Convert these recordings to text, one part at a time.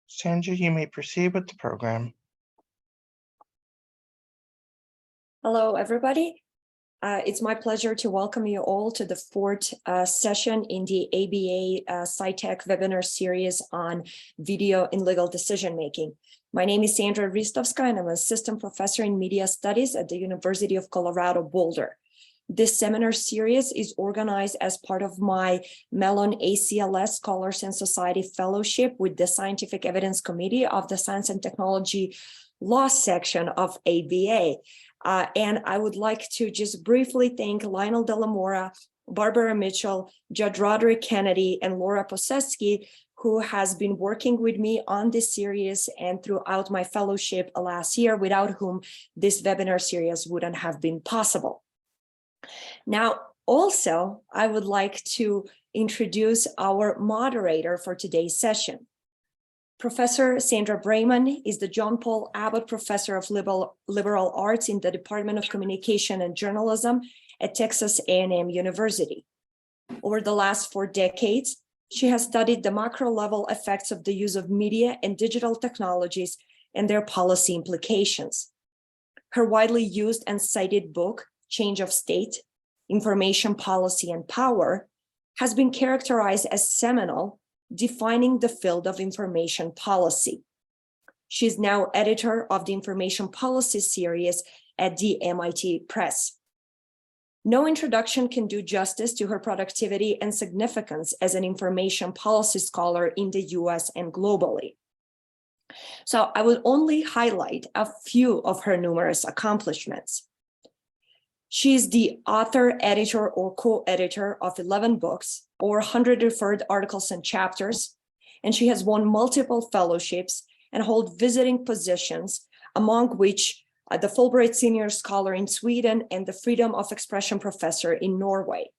Sandra, you may proceed with the program. Hello, everybody. It's my pleasure to welcome you all to the fourth session in the ABA SciTech webinar series on video in legal decision-making. My name is Sandra Ristovska, and I'm an assistant professor in media studies at the University of Colorado Boulder. This seminar series is organized as part of my Mellon ACLS Scholars and Society Fellowship with the Scientific Evidence Committee of the Science and Technology Law section of ABA. And I would like to just briefly thank Lionel De La Mora, Barbara Mitchell, Judge Roderick Kennedy, and Laura Poseski, who has been working with me on this series and throughout my fellowship last year, without whom this webinar series wouldn't have been possible. Now, also, I would like to introduce our moderator for today's session. Professor Sandra Brayman is the John Paul Abbott Professor of Liberal Arts in the Department of Communication and Journalism at Texas A&M University. Over the last 4 decades, she has studied the macro-level effects of the use of media and digital technologies and their policy implications. Her widely used and cited book, Change of State, Information Policy and Power, has been characterized as seminal, defining the field of information policy. She is now editor of the Information Policy series at the MIT Press. No introduction can do justice to her productivity and significance as an information policy scholar in the US and globally. So I will only highlight a few of her numerous accomplishments. She is the author, editor, or co-editor of 11 books, or 100 referred articles and chapters, and she has won multiple fellowships and hold visiting positions, among which the Fulbright Senior Scholar in Sweden and the Freedom of Expression Professor in Norway.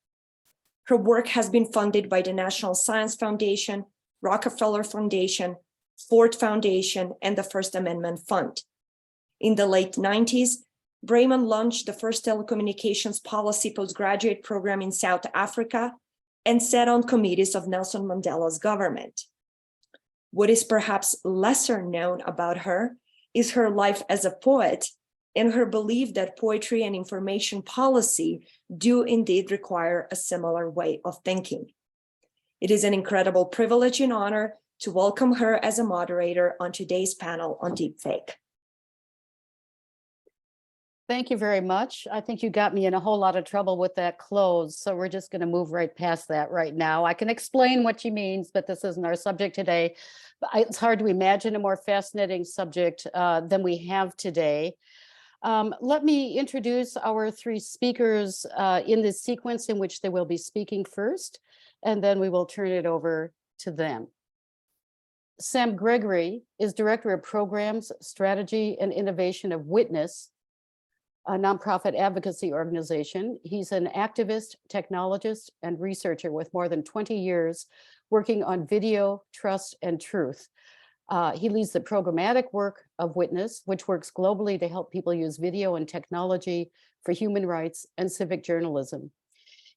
Her work has been funded by the National Science Foundation, Rockefeller Foundation, Ford Foundation, and the First Amendment Fund. In the late 90s, Brayman launched the first telecommunications policy postgraduate program in South Africa and sat on committees of Nelson Mandela's government. What is perhaps lesser known about her is her life as a poet and her belief that poetry and information policy do indeed require a similar way of thinking. It is an incredible privilege and honor to welcome her as a moderator on today's panel on deepfake. Thank you very much. I think you got me in a whole lot of trouble with that close, so we're just going to move right past that right now. I can explain what she means, but this isn't our subject today. But it's hard to imagine a more fascinating subject than we have today. Let me introduce our 3 speakers in this sequence in which they will be speaking first, and then we will turn it over to them. Sam Gregory is Director of Programs, Strategy, and Innovation of Witness, a nonprofit advocacy organization. He's an activist, technologist, and researcher with more than 20 years working on video, trust, and truth. He leads the programmatic work of Witness, which works globally to help people use video and technology for human rights and civic journalism.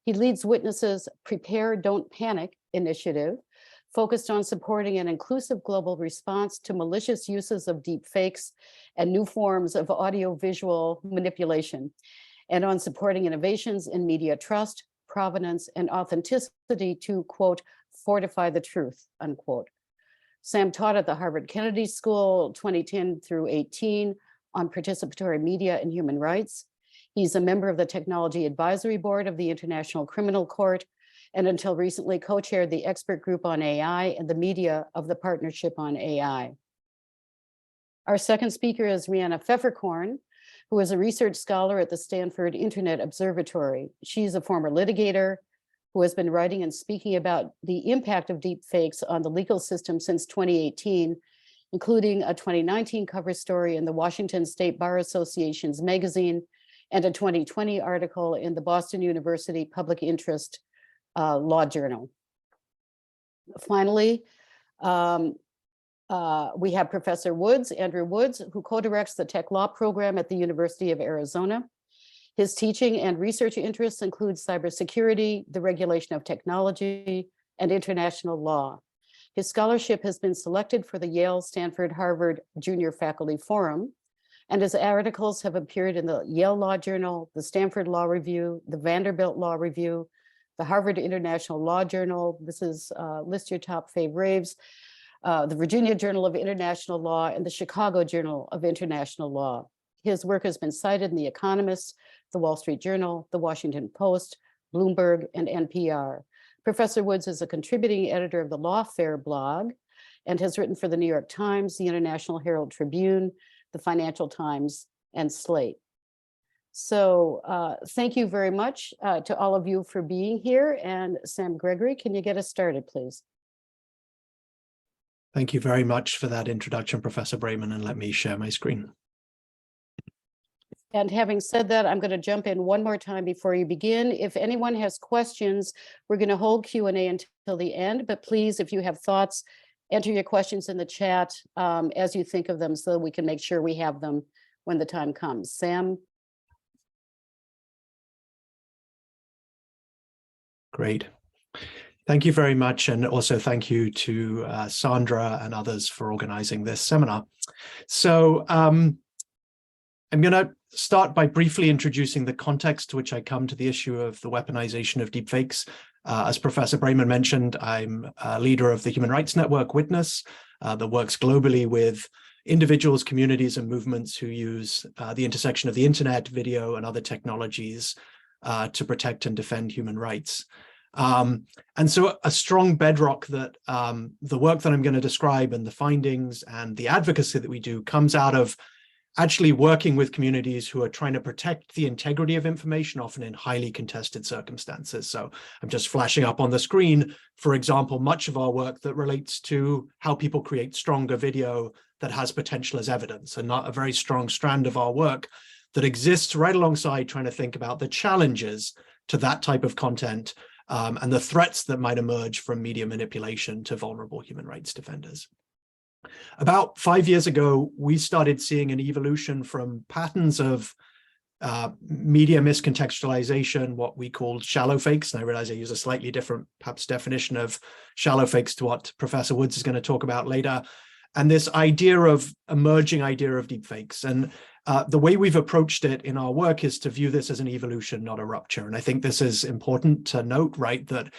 He leads Witness's Prepare, Don't Panic initiative, focused on supporting an inclusive global response to malicious uses of deep fakes and new forms of audio-visual manipulation, and on supporting innovations in media trust, provenance, and authenticity to, quote, fortify the truth, unquote. Sam taught at the Harvard Kennedy School 2010 through 18 on participatory media and human rights. He's a member of the Technology Advisory Board of the International Criminal Court, and until recently co-chaired the expert group on AI and the media of the Partnership on AI. Our second speaker is Rihanna Pfefferkorn, who is a research scholar at the Stanford Internet Observatory. She's a former litigator who has been writing and speaking about the impact of deepfakes on the legal system since 2018, including a 2019 cover story in the Washington State Bar Association's magazine and a 2020 article in the Boston University Public Interest Law Journal. Finally, we have Professor Woods, Andrew Woods, who co-directs the Tech Law program at the University of Arizona. His teaching and research interests include cybersecurity, the regulation of technology, and international law. His scholarship has been selected for the Yale, Stanford, Harvard Junior Faculty Forum, and his articles have appeared in the Yale Law Journal, the Stanford Law Review, the Vanderbilt Law Review, the Harvard International Law Journal. This is list your top fave raves, the Virginia Journal of International Law, and the Chicago Journal of International Law. His work has been cited in The Economist, the Wall Street Journal, the Washington Post, Bloomberg, and NPR. Professor Woods is a contributing editor of the Lawfare blog and has written for the New York Times, the International Herald Tribune, the Financial Times, and Slate. So thank you very much to all of you for being here. And Sam Gregory, can you get us started, please? Thank you very much for that introduction, Professor Brayman, and let me share my screen. And having said that, I'm going to jump in one more time before you begin. If anyone has questions, we're going to hold Q&A until the end, but please, if you have thoughts, enter your questions in the chat as you think of them so that we can make sure we have them when the time comes. Sam? Great. Thank you very much. And also thank you to Sandra and others for organizing this seminar. So I'm going to start by briefly introducing the context to which I come to the issue of the weaponization of deepfakes. As Professor Brayman mentioned, I'm a leader of the Human Rights Network Witness that works globally with individuals, communities, and movements who use the intersection of the internet, video, and other technologies to protect and defend human rights. And so a strong bedrock that the work that I'm going to describe and the findings and the advocacy that we do comes out of actually working with communities who are trying to protect the integrity of information, often in highly contested circumstances. So I'm just flashing up on the screen, for example, much of our work that relates to how people create stronger video that has potential as evidence, and not a very strong strand of our work that exists right alongside trying to think about the challenges to that type of content and the threats that might emerge from media manipulation to vulnerable human rights defenders. About 5 years ago, we started seeing an evolution from patterns of media miscontextualization, what we called shallow fakes. And I realize I use a slightly different, perhaps, definition of shallow fakes to what Professor Woods is going to talk about later. And this emerging idea of deepfakes. And the way we've approached it in our work is to view this as an evolution, not a rupture. And I think this is important to note, right, that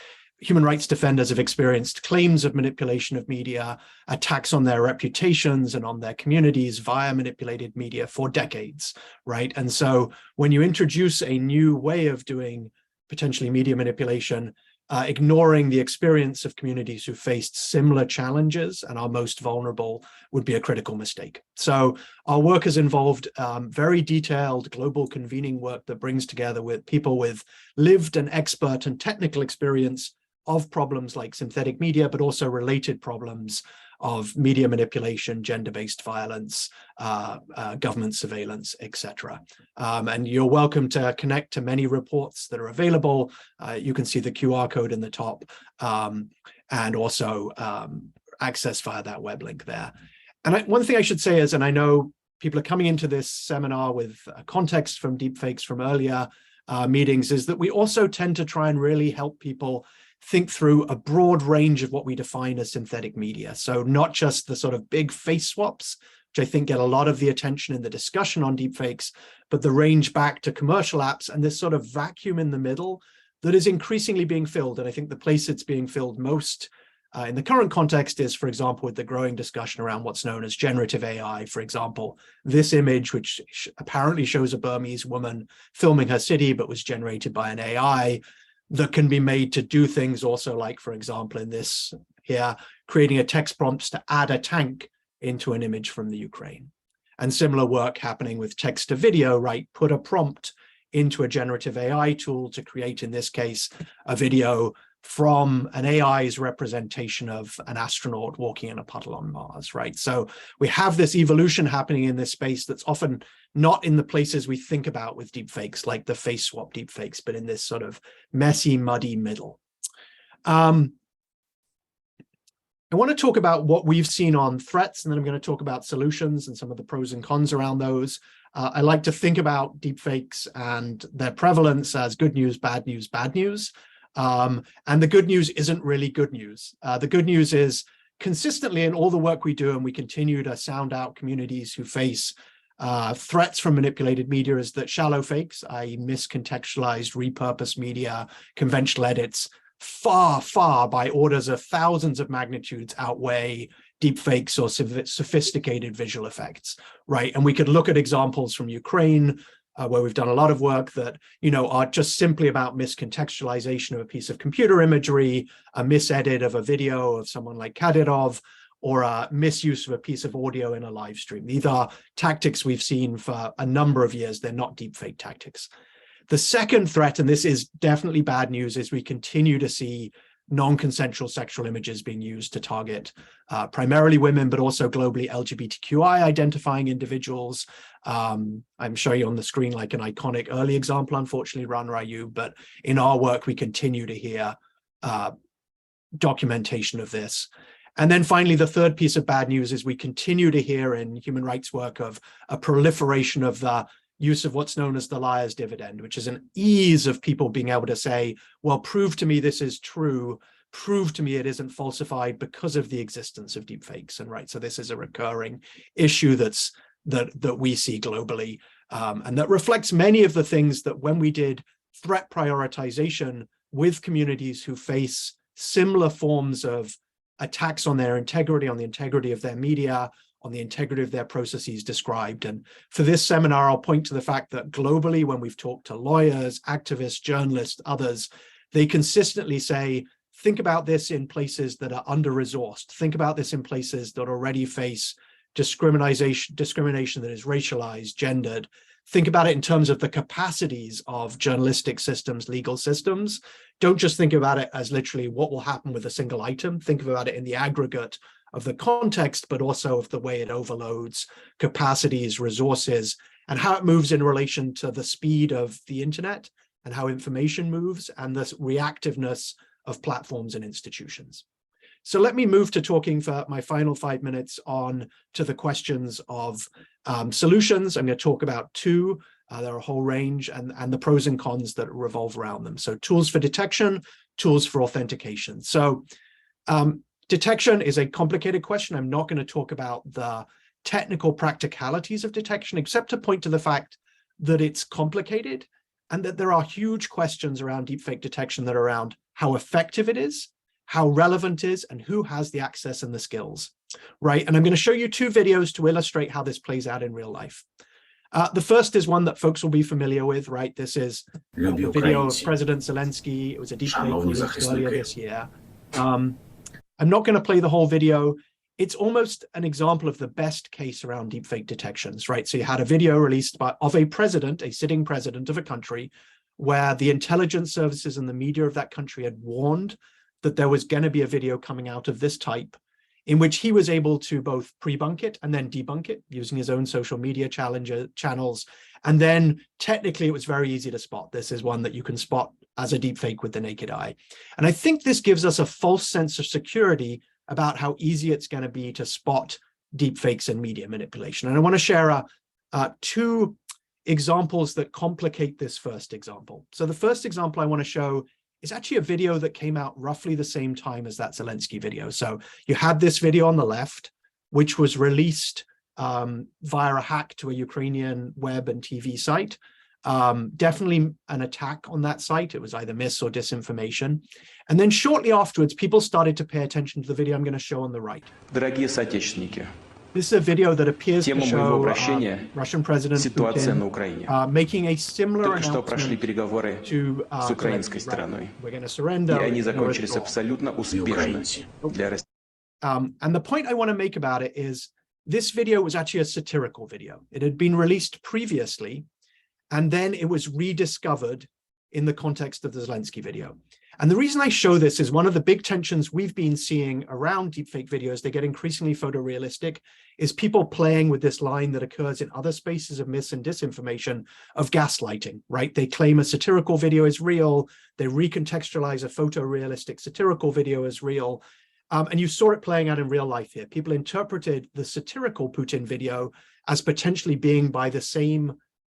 human rights defenders have experienced claims of manipulation of media, attacks on their reputations and on their communities via manipulated media for decades, right? And so when you introduce a new way of doing potentially media manipulation, ignoring the experience of communities who faced similar challenges and are most vulnerable would be a critical mistake. So our work has involved very detailed global convening work that brings together with people with lived and expert and technical experience of problems like synthetic media, but also related problems of media manipulation, gender-based violence, government surveillance, etc. And you're welcome to connect to many reports that are available. You can see the QR code in the top and also access via that web link there. And one thing I should say is, and I know people are coming into this seminar with a context from deepfakes from earlier meetings, is that we also tend to try and really help people think through a broad range of what we define as synthetic media. So not just the sort of big face swaps, which I think get a lot of the attention in the discussion on deepfakes, but the range back to commercial apps and this sort of vacuum in the middle that is increasingly being filled. And I think the place it's being filled most in the current context is, for example, with the growing discussion around what's known as generative AI. For example, this image, which apparently shows a Burmese woman filming her city, but was generated by an AI, that can be made to do things also like, for example, in this here, creating a text prompt to add a tank into an image from the Ukraine. And similar work happening with text to video, right? Put a prompt into a generative AI tool to create, in this case, a video from an AI's representation of an astronaut walking in a puddle on Mars, right? So we have this evolution happening in this space that's often not in the places we think about with deepfakes, like the face swap deepfakes, but in this sort of messy, muddy middle. I want to talk about what we've seen on threats, and then I'm going to talk about solutions and some of the pros and cons around those. I like to think about deepfakes and their prevalence as good news, bad news, bad news. And the good news isn't really good news. The good news is consistently in all the work we do, and we continue to sound out communities who face threats from manipulated media, is that shallow fakes, i.e. miscontextualized, repurposed media, conventional edits, far by orders of thousands of magnitudes outweigh deepfakes or sophisticated visual effects, right? And we could look at examples from Ukraine, where we've done a lot of work that, are just simply about miscontextualization of a piece of computer imagery, a misedit of a video of someone like Kadyrov, or a misuse of a piece of audio in a live stream. These are tactics we've seen for a number of years. They're not deepfake tactics. The second threat, and this is definitely bad news, is we continue to see non-consensual sexual images being used to target primarily women, but also globally LGBTQI identifying individuals. I'm showing you on the screen like an iconic early example, unfortunately, Ran Ryu, but in our work, we continue to hear documentation of this. And then finally, the third piece of bad news is we continue to hear in human rights work of a proliferation of the use of what's known as the liar's dividend, which is an ease of people being able to say, well, prove to me this is true, prove to me it isn't falsified because of the existence of deepfakes. And right, so this is a recurring issue that we see globally, and that reflects many of the things that when we did threat prioritization with communities who face similar forms of attacks on their integrity, on the integrity of their media, on the integrity of their processes described. And for this seminar, I'll point to the fact that globally, when we've talked to lawyers, activists, journalists, others, they consistently say, think about this in places that are under-resourced. Think about this in places that already face discrimination that is racialized, gendered. Think about it in terms of the capacities of journalistic systems, legal systems. Don't just think about it as literally what will happen with a single item. Think about it in the aggregate of the context, but also of the way it overloads capacities, resources, and how it moves in relation to the speed of the internet and how information moves and the reactiveness of platforms and institutions. So let me move to talking for my final 5 minutes on to the questions of solutions. I'm going to talk about two. There are a whole range, and the pros and cons that revolve around them. So tools for detection, tools for authentication. So detection is a complicated question. I'm not going to talk about the technical practicalities of detection, except to point to the fact that it's complicated and that there are huge questions around deepfake detection that are around how effective it is, how relevant it is, and who has the access and the skills, right? And I'm going to show you two videos to illustrate how this plays out in real life. The first is one that folks will be familiar with, right? This is a video of President Zelensky. It was a deepfake released earlier this year. I'm not going to play the whole video. It's almost an example of the best case around deepfake detections, right? So you had a video released of a president, a sitting president of a country, where the intelligence services and the media of that country had warned that there was going to be a video coming out of this type, in which he was able to both pre-bunk it and then debunk it using his own social media channels. And then technically it was very easy to spot. This is one that you can spot as a deepfake with the naked eye. And I think this gives us a false sense of security about how easy it's going to be to spot deepfakes and media manipulation. And I want to share two examples that complicate this first example. So the first example I want to show is actually a video that came out roughly the same time as that Zelensky video. So you had this video on the left, which was released via a hack to a Ukrainian web and TV site. Definitely an attack on that site. It was either mis or disinformation. And then shortly afterwards, people started to pay attention to the video I'm going to show on the right. Дорогие соотечественники, This is a video that appears to тема моего show обращения Russian President ситуация на Putin Украине. making a similar Только что прошли announcement переговоры to с украинской Zelensky, right? стороной, We're going to surrender. и они we're gonna закончились withdraw. абсолютно успешно для России. And the point I want to make about it is this video was actually a satirical video. It had been released previously, and then it was rediscovered in the context of the Zelensky video. And the reason I show this is one of the big tensions we've been seeing around deepfake videos, they get increasingly photorealistic, is people playing with this line that occurs in other spaces of mis and disinformation of gaslighting, right? They claim a satirical video is real, they recontextualize a photorealistic satirical video as real. And you saw it playing out in real life here. People interpreted the satirical Putin video as potentially being by the same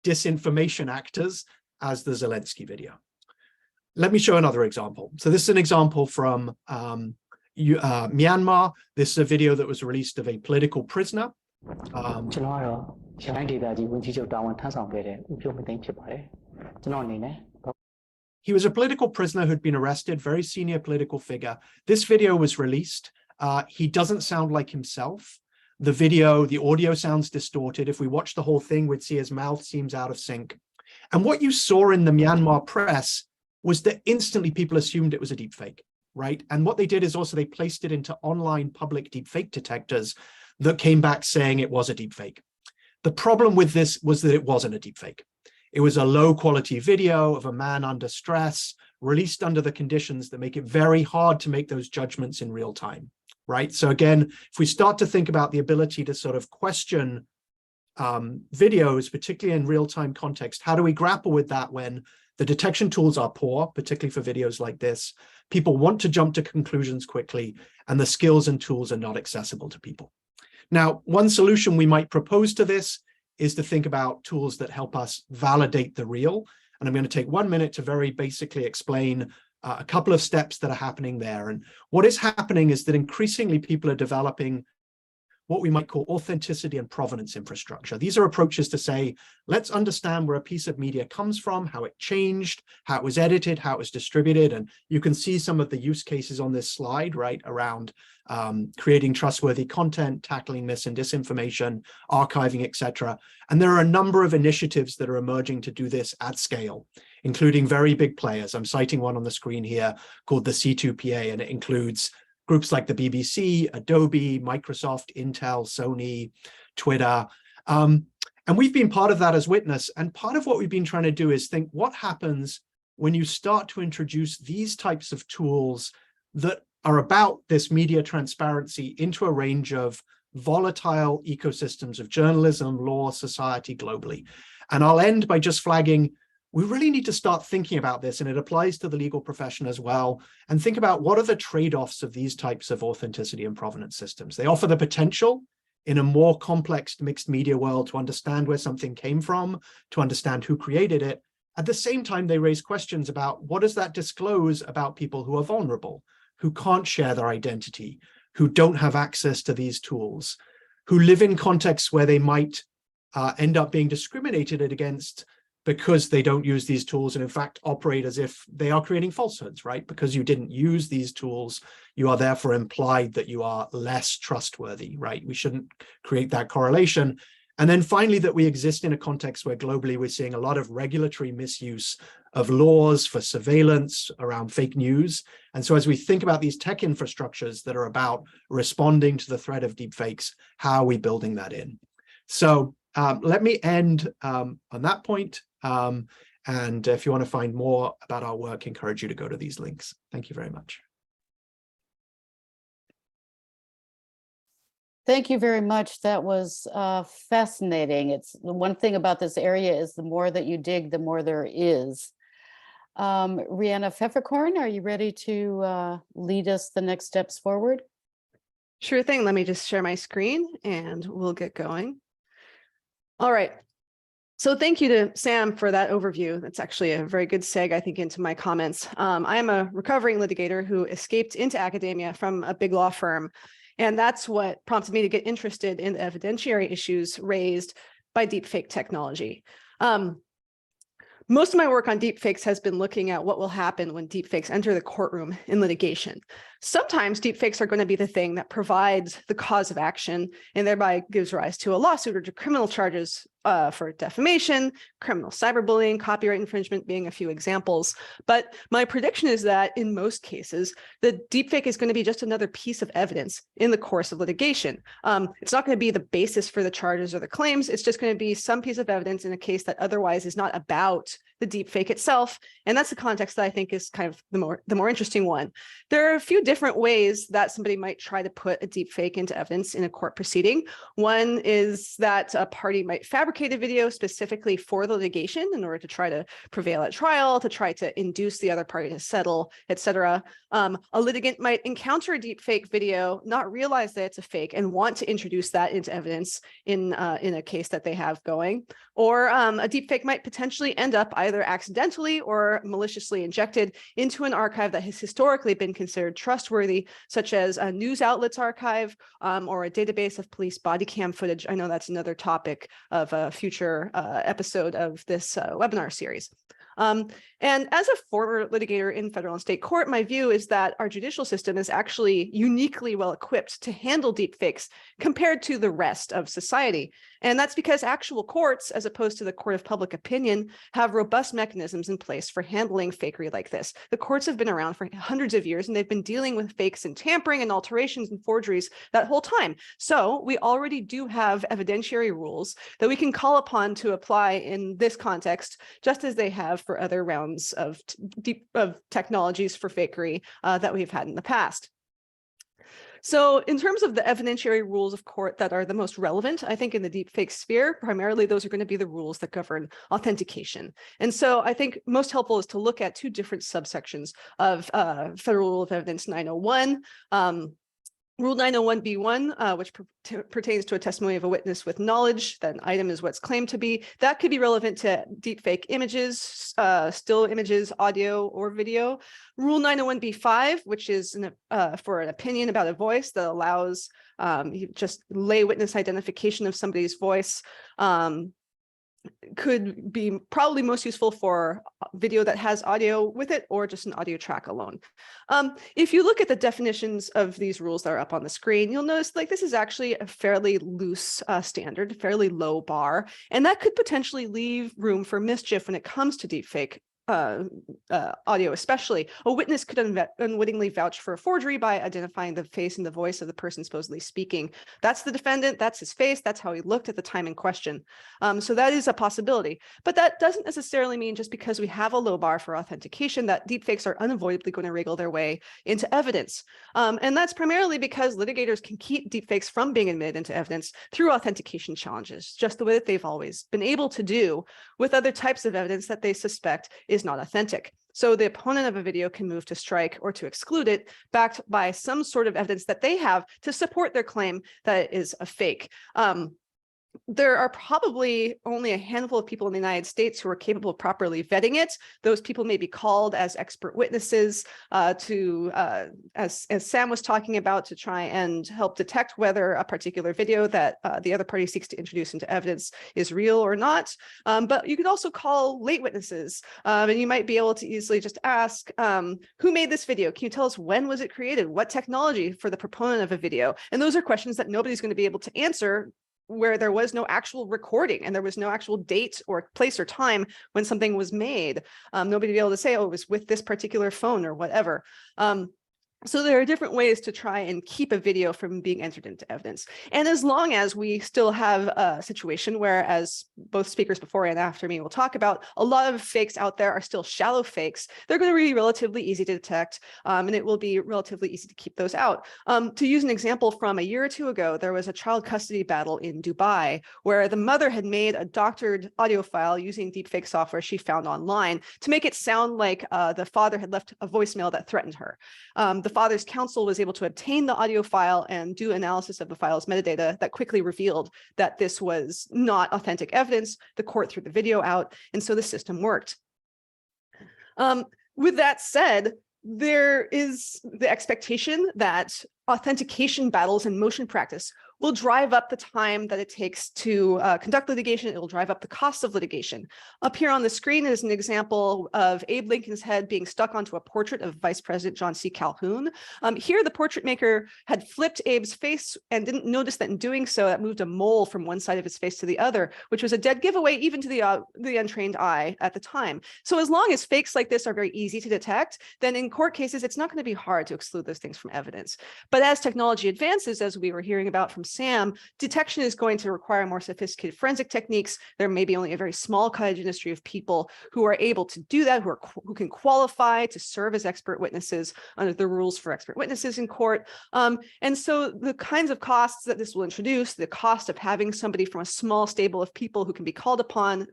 disinformation actors as the Zelensky video. Let me show another example. So this is an example from Myanmar. This is a video that was released of a political prisoner. ကျွန်တော်ကတော့ရခိုင်ဒေသကြီးဝန်ကြီးချုပ်တာဝန်ထမ်းဆောင်ခဲ့တဲ့ဦးဖြိုးမသိန်းဖြစ်ပါတယ်ကျွန်တော်အနေနဲ့ He was a political prisoner who'd been arrested, very senior political figure. This video was released. He doesn't sound like himself. The audio sounds distorted. If we watch the whole thing, we'd see his mouth seems out of sync. And what you saw in the Myanmar press was that instantly people assumed it was a deepfake, right? And what they did is also they placed it into online public deepfake detectors that came back saying it was a deepfake. The problem with this was that it wasn't a deepfake. It was a low quality video of a man under stress, released under the conditions that make it very hard to make those judgments in real time, right? So again, if we start to think about the ability to sort of question videos, particularly in real-time context, how do we grapple with that when the detection tools are poor, particularly for videos like this? People want to jump to conclusions quickly, and the skills and tools are not accessible to people. Now, one solution we might propose to this is to think about tools that help us validate the real. And I'm going to take 1 minute to very basically explain a couple of steps that are happening there. And what is happening is that increasingly people are developing what we might call authenticity and provenance infrastructure. These are approaches to say, let's understand where a piece of media comes from, how it changed, how it was edited, how it was distributed. And you can see some of the use cases on this slide, right, around creating trustworthy content, tackling mis and disinformation, archiving, etc. And there are a number of initiatives that are emerging to do this at scale, including very big players. I'm citing one on the screen here called the C2PA, and it includes groups like the BBC, Adobe, Microsoft, Intel, Sony, Twitter. And we've been part of that as Witness. And part of what we've been trying to do is think what happens when you start to introduce these types of tools that are about this media transparency into a range of volatile ecosystems of journalism, law, society globally. And I'll end by just flagging, we really need to start thinking about this, and it applies to the legal profession as well, and think about what are the trade-offs of these types of authenticity and provenance systems. They offer the potential in a more complex mixed media world to understand where something came from, to understand who created it. At the same time, they raise questions about what does that disclose about people who are vulnerable, who can't share their identity, who don't have access to these tools, who live in contexts where they might end up being discriminated against because they don't use these tools and in fact operate as if they are creating falsehoods, right? Because you didn't use these tools, you are therefore implied that you are less trustworthy, right? We shouldn't create that correlation. And then finally, that we exist in a context where globally we're seeing a lot of regulatory misuse of laws for surveillance around fake news. And so as we think about these tech infrastructures that are about responding to the threat of deepfakes, how are we building that in? So let me end on that point. And if you want to find more about our work, I encourage you to go to these links. Thank you very much. Thank you very much. That was fascinating. It's the one thing about this area is the more that you dig, the more there is. Rihanna Pfefferkorn, are you ready to lead us the next steps forward? Sure thing. Let me just share my screen and we'll get going. All right. So thank you to Sam for that overview. That's actually a very good seg, I think, into my comments. I am a recovering litigator who escaped into academia from a big law firm. And that's what prompted me to get interested in the evidentiary issues raised by deepfake technology. Most of my work on deepfakes has been looking at what will happen when deepfakes enter the courtroom in litigation. Sometimes deepfakes are going to be the thing that provides the cause of action and thereby gives rise to a lawsuit or to criminal charges for defamation, criminal cyberbullying, copyright infringement being a few examples. But my prediction is that in most cases, the deepfake is going to be just another piece of evidence in the course of litigation. It's not going to be the basis for the charges or the claims. It's just going to be some piece of evidence in a case that otherwise is not about the deepfake itself. And that's the context that I think is kind of the more interesting one. There are a few different ways that somebody might try to put a deepfake into evidence in a court proceeding. One is that a party might fabricate a video specifically for the litigation in order to try to prevail at trial, to try to induce the other party to settle, etc. A litigant might encounter a deepfake video, not realize that it's a fake, and want to introduce that into evidence in a case that they have going. Or a deepfake might potentially end up either accidentally or maliciously injected into an archive that has historically been considered trustworthy, such as a news outlet's archive or a database of police body cam footage. I know that's another topic of a future episode of this webinar series. And as a former litigator in federal and state court, my view is that our judicial system is actually uniquely well equipped to handle deepfakes compared to the rest of society. And that's because actual courts, as opposed to the court of public opinion, have robust mechanisms in place for handling fakery like this. The courts have been around for hundreds of years, and they've been dealing with fakes and tampering and alterations and forgeries that whole time. So we already do have evidentiary rules that we can call upon to apply in this context, just as they have for other rounds of technologies for fakery that we've had in the past. So in terms of the evidentiary rules of court that are the most relevant, I think in the deepfake sphere, primarily those are going to be the rules that govern authentication. And so I think most helpful is to look at two different subsections of Federal Rule of Evidence 901. Rule 901b1, which pertains to a testimony of a witness with knowledge that an item is what's claimed to be. That could be relevant to deepfake images, still images, audio, or video. Rule 901b5, which is for an opinion about a voice that allows just lay witness identification of somebody's voice, could be probably most useful for video that has audio with it or just an audio track alone. If you look at the definitions of these rules that are up on the screen, you'll notice like this is actually a fairly loose standard, fairly low bar, and that could potentially leave room for mischief when it comes to deepfake audio especially. A witness could unwittingly vouch for a forgery by identifying the face and the voice of the person supposedly speaking. That's the defendant, that's his face, that's how he looked at the time in question. So that is a possibility. But that doesn't necessarily mean just because we have a low bar for authentication that deepfakes are unavoidably going to wriggle their way into evidence. And that's primarily because litigators can keep deepfakes from being admitted into evidence through authentication challenges, just the way that they've always been able to do with other types of evidence that they suspect is not authentic. So the opponent of a video can move to strike or to exclude it, backed by some sort of evidence that they have to support their claim that it is a fake. There are probably only a handful of people in the United States who are capable of properly vetting it. Those people may be called as expert witnesses as Sam was talking about, to try and help detect whether a particular video that the other party seeks to introduce into evidence is real or not. But you could also call late witnesses, and you might be able to easily just ask, who made this video? Can you tell us when was it created? What technology for the proponent of a video? And those are questions that nobody's going to be able to answer where there was no actual recording and there was no actual date or place or time when something was made. Nobody would be able to say, oh, it was with this particular phone or whatever. So there are different ways to try and keep a video from being entered into evidence. And as long as we still have a situation where, as both speakers before and after me will talk about, a lot of fakes out there are still shallow fakes, they're going to be relatively easy to detect, and it will be relatively easy to keep those out. To use an example from a year or two ago, there was a child custody battle in Dubai where the mother had made a doctored audio file using deepfake software she found online to make it sound like the father had left a voicemail that threatened her. The father's counsel was able to obtain the audio file and do analysis of the file's metadata that quickly revealed that this was not authentic evidence. The court threw the video out, and so the system worked. With that said, there is the expectation that authentication battles and motion practice will drive up the time that it takes to conduct litigation. It will drive up the cost of litigation. Up here on the screen is an example of Abe Lincoln's head being stuck onto a portrait of Vice President John C. Calhoun. Here, the portrait maker had flipped Abe's face and didn't notice that in doing so, that moved a mole from one side of his face to the other, which was a dead giveaway even to the untrained eye at the time. So as long as fakes like this are very easy to detect, then in court cases, it's not going to be hard to exclude those things from evidence. But as technology advances, as we were hearing about from Sam, detection is going to require more sophisticated forensic techniques. There may be only a very small cottage industry of people who are able to do that, who can qualify to serve as expert witnesses under the rules for expert witnesses in court. And so the kinds of costs that this will introduce, the cost of having somebody from a small stable of people who can be called upon,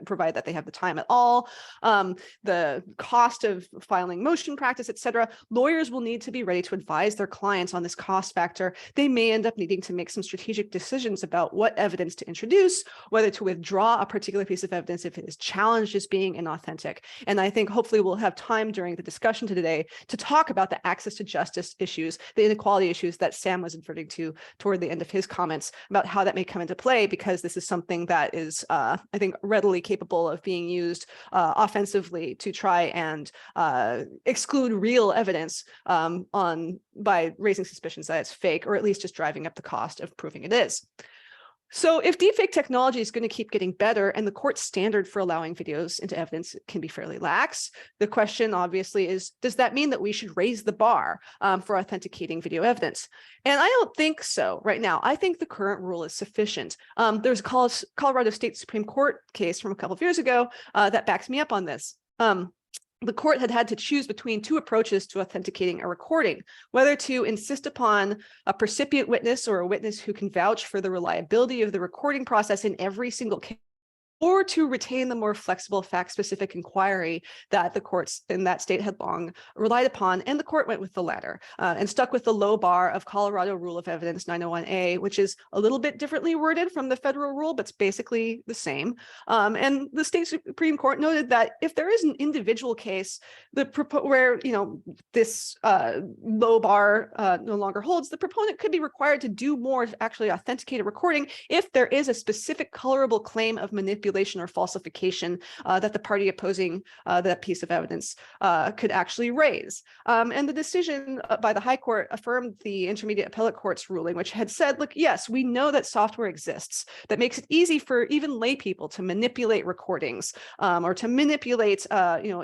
provide that they have the time at all, the cost of filing motion practice, et cetera, lawyers will need to be ready to advise their clients on this cost factor. They may end up needing to make make some strategic decisions about what evidence to introduce, whether to withdraw a particular piece of evidence if it is challenged as being inauthentic. And I think hopefully we'll have time during the discussion today to talk about the access to justice issues, the inequality issues that Sam was referring to toward the end of his comments about how that may come into play, because this is something that is, I think, readily capable of being used offensively to try and exclude real evidence by raising suspicions that it's fake, or at least just driving up the cost of proving it is. So if deepfake technology is going to keep getting better and the court standard for allowing videos into evidence can be fairly lax, the question obviously is, does that mean that we should raise the bar for authenticating video evidence? And I don't think so right now. I think the current rule is sufficient. There's a Colorado State Supreme Court case from a couple of years ago that backs me up on this. The court had to choose between two approaches to authenticating a recording, whether to insist upon a percipient witness or a witness who can vouch for the reliability of the recording process in every single case, or to retain the more flexible fact-specific inquiry that the courts in that state had long relied upon. And the court went with the latter and stuck with the low bar of Colorado Rule of Evidence 901A, which is a little bit differently worded from the federal rule, but it's basically the same. And the state Supreme Court noted that if there is an individual case where this low bar no longer holds, the proponent could be required to do more to actually authenticate a recording if there is a specific colorable claim of manipulation or falsification that the party opposing that piece of evidence could actually raise. And the decision by the High Court affirmed the Intermediate Appellate Court's ruling, which had said, look, yes, we know that software exists that makes it easy for even lay people to manipulate recordings or to manipulate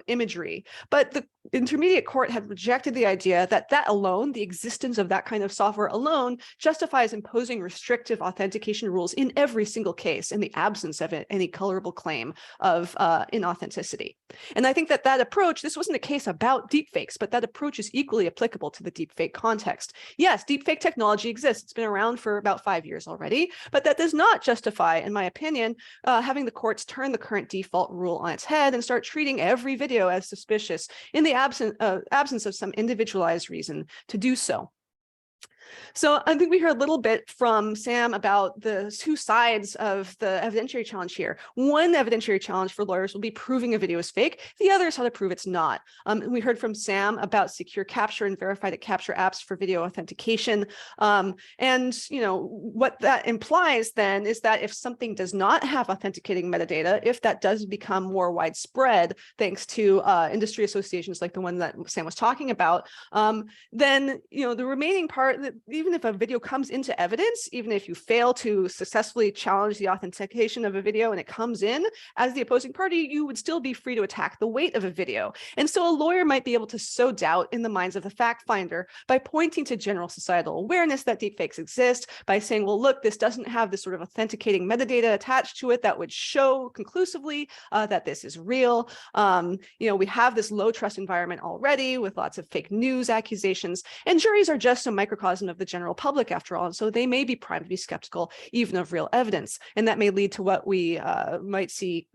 imagery. But the Intermediate Court had rejected the idea that alone, the existence of that kind of software alone, justifies imposing restrictive authentication rules in every single case in the absence of any colorable claim of inauthenticity. And I think that approach, this wasn't a case about deepfakes, but that approach is equally applicable to the deepfake context. Yes, deepfake technology exists. It's been around for about 5 years already, but that does not justify, in my opinion, having the courts turn the current default rule on its head and start treating every video as suspicious in the absence of some individualized reason to do so. So I think we heard a little bit from Sam about the two sides of the evidentiary challenge here. One evidentiary challenge for lawyers will be proving a video is fake. The other is how to prove it's not. We heard from Sam about secure capture and verified at capture apps for video authentication. And what that implies then is that if something does not have authenticating metadata, if that does become more widespread, thanks to industry associations like the one that Sam was talking about, then the remaining part, that even if a video comes into evidence, even if you fail to successfully challenge the authentication of a video and it comes in, as the opposing party, you would still be free to attack the weight of a video. And so a lawyer might be able to sow doubt in the minds of the fact finder by pointing to general societal awareness that deepfakes exist, by saying, well, look, this doesn't have this sort of authenticating metadata attached to it that would show conclusively that this is real. We have this low trust environment already with lots of fake news accusations, and juries are just a microcosm of the general public after all, and so they may be primed to be skeptical even of real evidence, and that may lead to what we might see.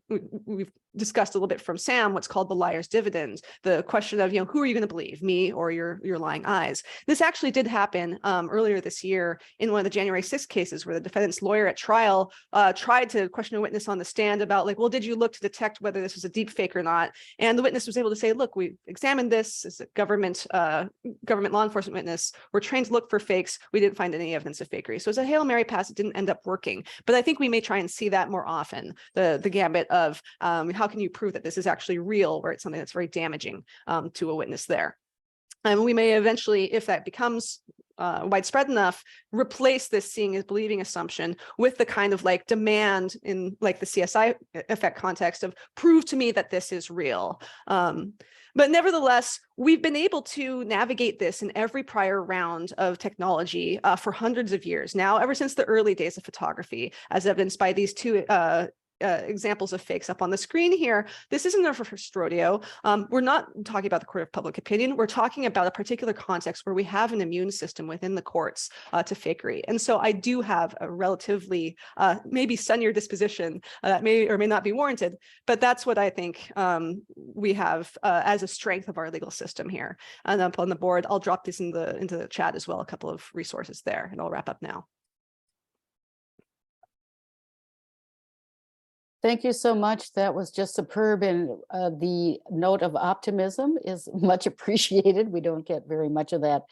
We've discussed a little bit from Sam, what's called the liar's dividend, the question of, who are you going to believe, me or your lying eyes? This actually did happen earlier this year in one of the January 6th cases where the defendant's lawyer at trial tried to question a witness on the stand about well, did you look to detect whether this was a deep fake or not? And the witness was able to say, look, we examined this as a government law enforcement witness. We're trained to look for fakes. We didn't find any evidence of fakery. So it's a Hail Mary pass. It didn't end up working. But I think we may try and see that more often, the gambit of how can you prove that this is actually real, where it's something that's very damaging to a witness there. And we may eventually, if that becomes widespread enough, replace this seeing is believing assumption with the kind of demand in the CSI effect context of prove to me that this is real. But nevertheless, we've been able to navigate this in every prior round of technology for hundreds of years now, ever since the early days of photography, as evidenced by these two examples of fakes up on the screen here. This isn't our first rodeo. We're not talking about the court of public opinion. We're talking about a particular context where we have an immune system within the courts to fakery. And so I do have a relatively maybe sunnier disposition that may or may not be warranted, but that's what I think we have as a strength of our legal system here. And up on the board, I'll drop this into the chat as well, a couple of resources there, and I'll wrap up now. Thank you so much. That was just superb. And the note of optimism is much appreciated. We don't get very much of that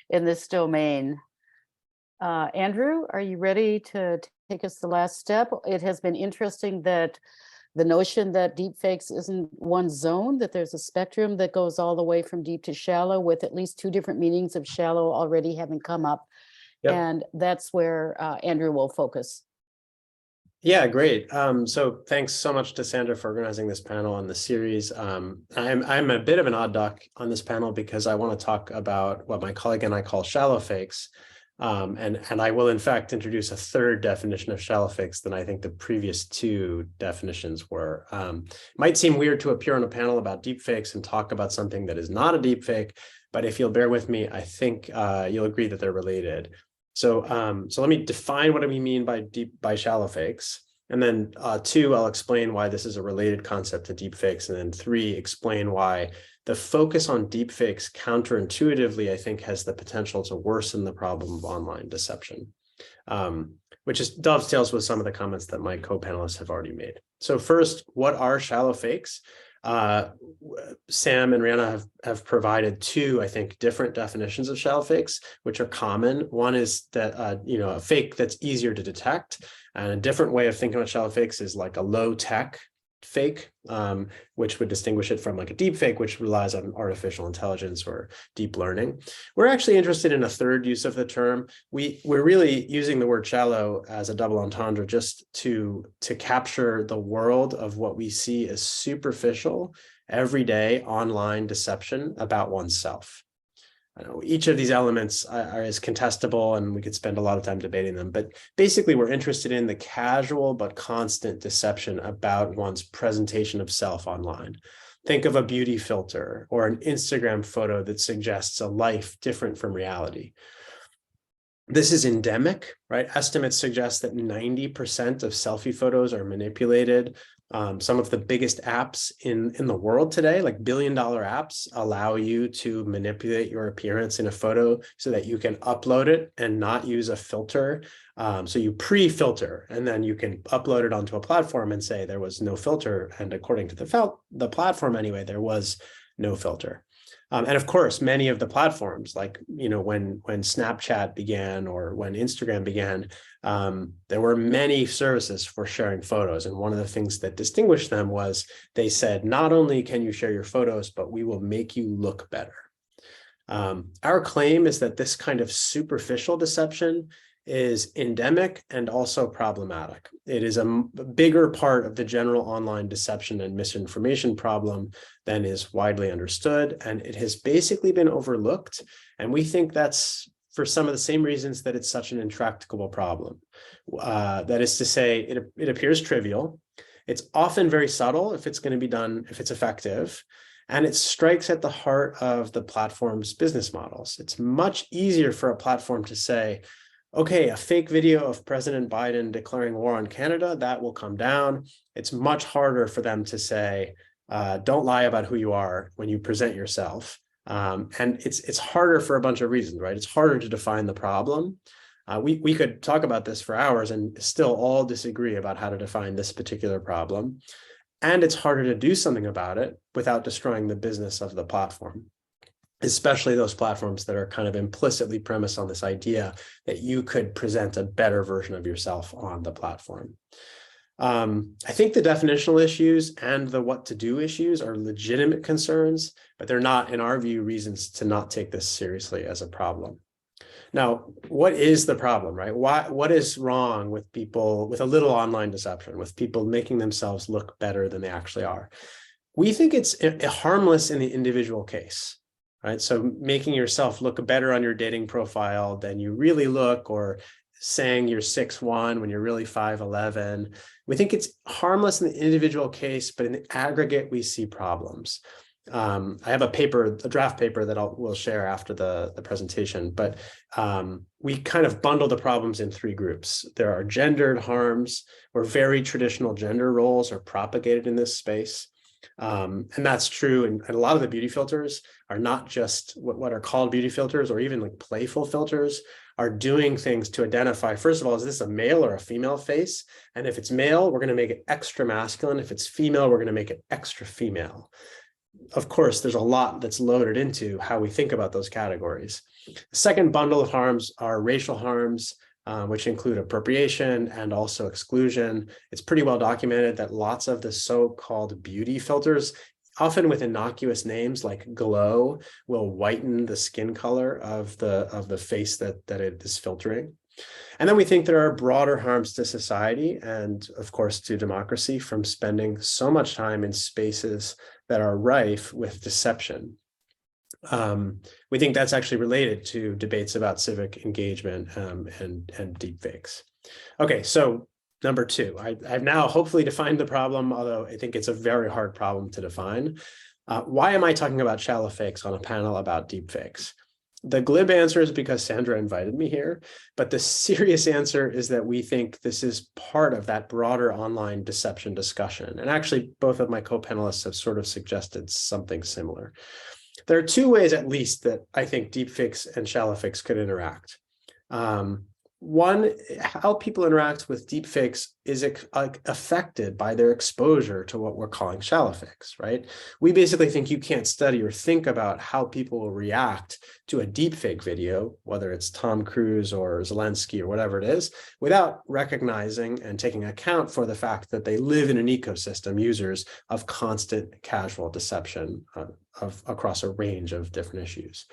in this domain. Andrew, are you ready to take us the last step? It has been interesting that the notion that deepfakes isn't one zone, that there's a spectrum that goes all the way from deep to shallow, with at least 2 different meanings of shallow already having come up. Yep. And that's where Andrew will focus. Yeah, great. So thanks so much to Sandra for organizing this panel on the series. I'm a bit of an odd duck on this panel because I want to talk about what my colleague and I call shallow fakes. And I will in fact introduce a 3rd definition of shallow fakes than I think the previous 2 definitions were. Might seem weird to appear on a panel about deepfakes and talk about something that is not a deepfake, but if you'll bear with me, I think you'll agree that they're related. So let me define what we mean by shallow fakes. And then 2, I'll explain why this is a related concept to deepfakes. And then 3, explain why the focus on deepfakes counterintuitively, I think, has the potential to worsen the problem of online deception, which is dovetails with some of the comments that my co-panelists have already made. So first, what are shallow fakes? Sam and Rihanna have provided 2, I think, different definitions of shallow fakes, which are common. One is that, a fake that's easier to detect. And a different way of thinking about shallow fakes is like a low tech fake, which would distinguish it from like a deep fake, which relies on artificial intelligence or deep learning. We're actually interested in a 3rd use of the term. We're really using the word shallow as a double entendre just to capture the world of what we see as superficial, everyday online deception about oneself. I know each of these elements is contestable and we could spend a lot of time debating them, but basically we're interested in the casual but constant deception about one's presentation of self online. Think of a beauty filter or an Instagram photo that suggests a life different from reality. This is endemic, right? Estimates suggest that 90% of selfie photos are manipulated. Some of the biggest apps in the world today, like billion-dollar apps, allow you to manipulate your appearance in a photo so that you can upload it and not use a filter. So you pre-filter, and then you can upload it onto a platform and say there was no filter. And according to the platform anyway, there was no filter. And of course, many of the platforms, like, when Snapchat began or when Instagram began, there were many services for sharing photos. And one of the things that distinguished them was they said, not only can you share your photos, but we will make you look better. Our claim is that this kind of superficial deception is endemic and also problematic. It is a bigger part of the general online deception and misinformation problem than is widely understood, and it has basically been overlooked. And we think that's for some of the same reasons that it's such an intractable problem. That is to say, it appears trivial. It's often very subtle if it's going to be done, if it's effective. And it strikes at the heart of the platform's business models. It's much easier for a platform to say, okay, a fake video of President Biden declaring war on Canada, that will come down. It's much harder for them to say, don't lie about who you are when you present yourself. And it's harder for a bunch of reasons, right? It's harder to define the problem. We could talk about this for hours and still all disagree about how to define this particular problem. And it's harder to do something about it without destroying the business of the platform, especially those platforms that are kind of implicitly premised on this idea that you could present a better version of yourself on the platform. I think the definitional issues and the what to do issues are legitimate concerns, but they're not, in our view, reasons to not take this seriously as a problem. Now, what is the problem, right? What is wrong with people, with a little online deception, with people making themselves look better than they actually are? We think it's harmless in the individual case, right? So making yourself look better on your dating profile than you really look, or saying you're 6'1" when you're really 5'11". We think it's harmless in the individual case, but in the aggregate, we see problems. I have a draft paper that we'll share after the presentation, but we kind of bundle the problems in 3 groups. There are gendered harms, where very traditional gender roles are propagated in this space. And that's true. And a lot of the beauty filters are not just what are called beauty filters, or even like playful filters, are doing things to identify, first of all, is this a male or a female face? And if it's male, we're going to make it extra masculine. If it's female, we're going to make it extra female. Of course, there's a lot that's loaded into how we think about those categories. The second bundle of harms are racial harms, which include appropriation and also exclusion. It's pretty well documented that lots of the so-called beauty filters, often with innocuous names like glow, will whiten the skin color of the face that it is filtering. And then we think there are broader harms to society and, of course, to democracy from spending so much time in spaces that are rife with deception. We think that's actually related to debates about civic engagement and deepfakes. Okay, so number two, I've now hopefully defined the problem, although I think it's a very hard problem to define. Why am I talking about shallow fakes on a panel about deepfakes? The glib answer is because Sandra invited me here, but the serious answer is that we think this is part of that broader online deception discussion. And actually, both of my co-panelists have sort of suggested something similar. There are two ways, at least, that I think deepfakes and shallow fakes could interact. One, how people interact with deepfakes is affected by their exposure to what we're calling shallow fakes, right? We basically think you can't study or think about how people will react to a deepfake video, whether it's Tom Cruise or Zelensky or whatever it is, without recognizing and taking account for the fact that they live in an ecosystem, users of constant casual deception across a range of different issues.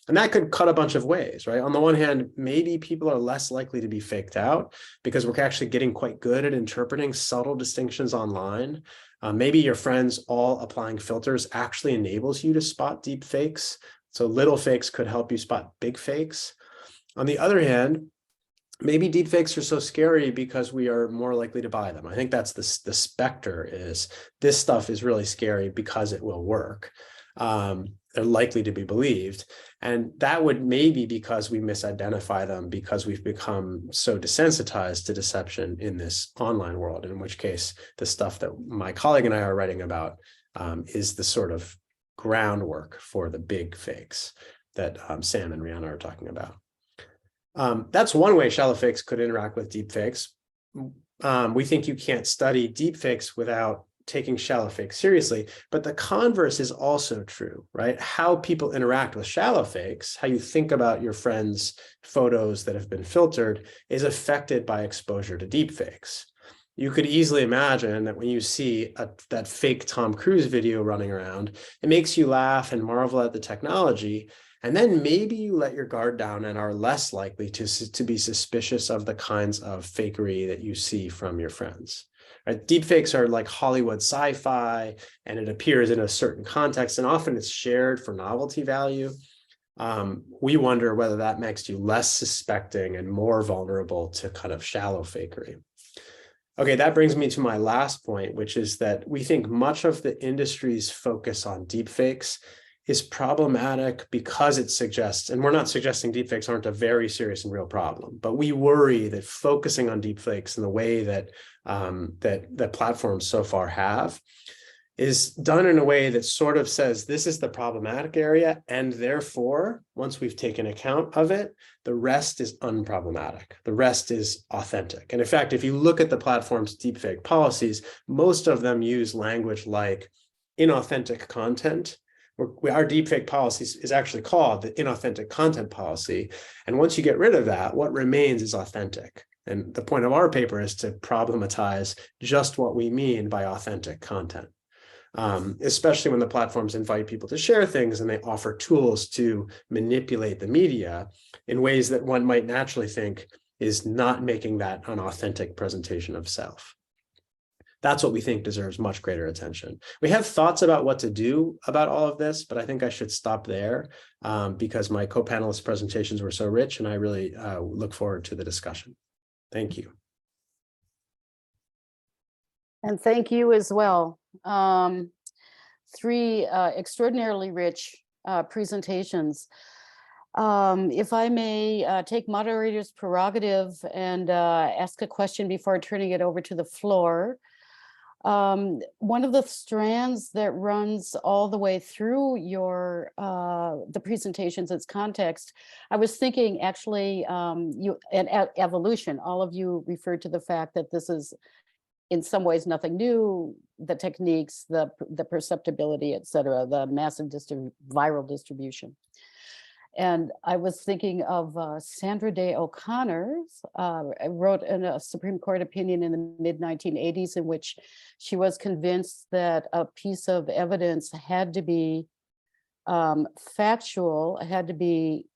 And that could cut a bunch of ways, right? On the one hand, maybe people are less likely to be faked out because we're actually getting quite good at interpreting subtle distinctions online. Maybe your friends all applying filters actually enables you to spot deep fakes. So little fakes could help you spot big fakes. On the other hand, maybe deep fakes are so scary because we are more likely to buy them. I think that's the specter is this stuff is really scary because it will work. They're likely to be believed. And that would maybe because we misidentify them because we've become so desensitized to deception in this online world, in which case the stuff that my colleague and I are writing about is the sort of groundwork for the big fakes that Sam and Rihanna are talking about. That's one way shallow fakes could interact with deep fakes. We think you can't study deep fakes without taking shallow fakes seriously, but the converse is also true, right? How people interact with shallow fakes, how you think about your friends' photos that have been filtered is affected by exposure to deep fakes. You could easily imagine that when you see that fake Tom Cruise video running around, it makes you laugh and marvel at the technology, and then maybe you let your guard down and are less likely to be suspicious of the kinds of fakery that you see from your friends. Right? Deepfakes are like Hollywood sci-fi, and it appears in a certain context, and often it's shared for novelty value. We wonder whether that makes you less suspecting and more vulnerable to kind of shallow fakery. Okay, that brings me to my last point, which is that we think much of the industry's focus on deepfakes is problematic because it suggests, and we're not suggesting deepfakes aren't a very serious and real problem, but we worry that focusing on deepfakes in the way that that platforms so far have is done in a way that sort of says this is the problematic area, and therefore, once we've taken account of it, the rest is unproblematic. The rest is authentic. And in fact, if you look at the platform's deepfake policies, most of them use language like inauthentic content. Our deepfake policy is actually called the inauthentic content policy. And once you get rid of that, what remains is authentic. And the point of our paper is to problematize just what we mean by authentic content, especially when the platforms invite people to share things and they offer tools to manipulate the media in ways that one might naturally think is not making that an authentic presentation of self. That's what we think deserves much greater attention. We have thoughts about what to do about all of this, but I think I should stop there because my co-panelist presentations were so rich, and I really look forward to the discussion. Thank you. And thank you as well. Three extraordinarily rich presentations. If I may take moderator's prerogative and ask a question before turning it over to the floor. One of the strands that runs all the way through your the presentations, its context, I was thinking actually evolution. All of you referred to the fact that this is in some ways nothing new, the techniques, the perceptibility, et cetera, the massive viral distribution. And I was thinking of Sandra Day O'Connor, wrote in a Supreme Court opinion in the mid-1980s in which she was convinced that a piece of evidence had to be factual, had to be